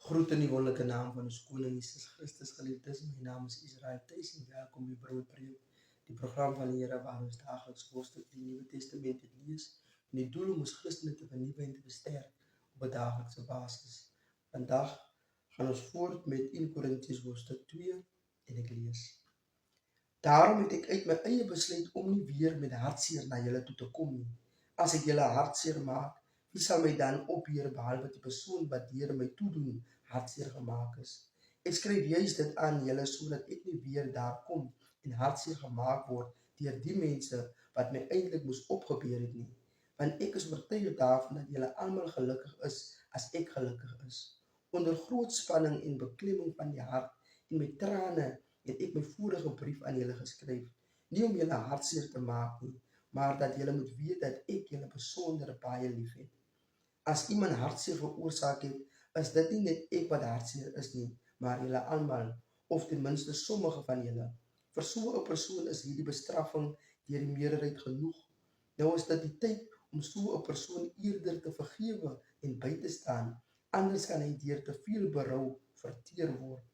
Groet in die wonderlijke naam van ons koning Jesus Christus, geliefdes. My naam is Israel Thijs en welkom by Broodbreek, die programma van die Here waar ons dagelijks worstel die Nieuwe Testament het lees en die doel om ons christenen te vernieuwen en te versterken op een dagelijkse basis. Vandaag gaan ons voort met 1 Korintiërs hoofstuk 2 en ek lees. Daarom het ek uit my eie besluit om nie weer met hartseer na julle toe te kom nie. As ek julle hartseer maak, wie sal my dan opbeheer behalwe die persoon wat deur my toedoen hartseer gemaak is? Ek skryf juist dit aan julle sodat ek nie weer daar kom en hartseer gemaak word deur die mense wat my eintlik moes opgebeer het nie. Want ek is oortuig daarvan dat julle almal gelukkig is as ek gelukkig is. Onder groot spanning en beklemming van die hart en met trane het ek my vorige brief aan julle geskryf, nie om julle hartseer te maak nie, maar dat julle moet weet dat ek julle besonder baie lief het. As iemand hartseer veroorsaak het, is dit nie net ek wat hartseer is nie, maar julle almal, of ten minste sommige van julle. Vir so 'n persoon is hierdie bestraffing deur die meerderheid genoeg. Nou is dit die tyd om so 'n persoon eerder te vergewe en by te staan, anders kan hy deur te veel berou verteer word.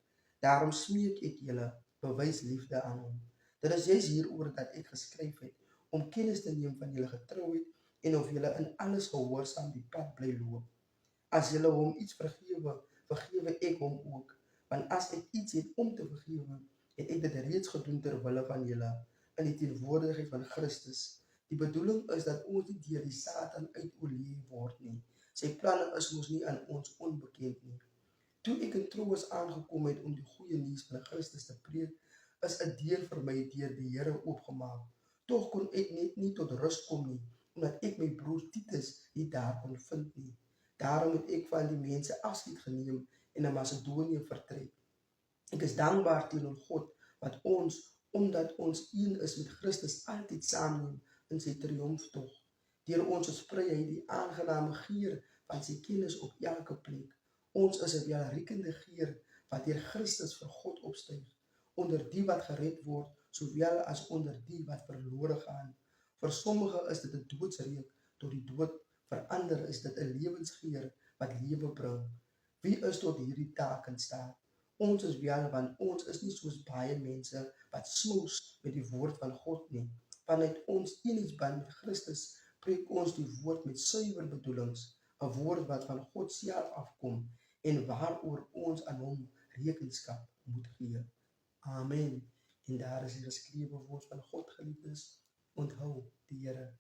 Daarom smeek ek julle, bewys liefde aan hom. Dit is juist hieroor dat ek geskryf het, om kennis te neem van julle getrouheid en of julle in alles gehoorsaam die pad bly loop. As julle hom iets vergewe, vergewe ek hom ook. Want as ek iets het om te vergewe, het ek dit reeds gedoen ter wille van julle, in die teenwoordigheid van Christus. Die bedoeling is dat ons nie deur die Satan uitoorleef word nie. Sy planne is mos nie aan ons onbekend nie. Toe ek in Troas aangekom het om die goeie nuus van Christus te preek, is 'n deur vir my deur die Here oopgemaak. Tog kon ek net nie tot rus kom nie, omdat ek my broer Titus nie daar kon vind nie. Daarom het ek van die mense afskeid geneem en na Macedonië vertrek. Ek is dankbaar teenoor God, wat ons, omdat ons een is met Christus, altyd saamneem in sy triomftog. Deur ons versprei hy die aangename geur van sy kennis op elke plek. Ons is 'n welriekende geur wat deur Christus vir God opstyg, onder die wat gered word, sowel as onder die wat verlore gaan. Vir sommige is dit 'n doodsreuk tot die dood, vir ander is dit 'n lewensgeur wat lewe bring. Wie is tot hierdie taak in staat? Ons is wel, want ons is nie soos baie mense wat smous met die woord van God nie. Vanuit ons eenheidsband met Christus preek ons die woord met suiwer bedoelings, 'n woord wat van God self afkom en waaroor ons aan hom rekenskap moet gee. Amen. En daar is die geskrewe woord van God, geliefdes. Onthou die Here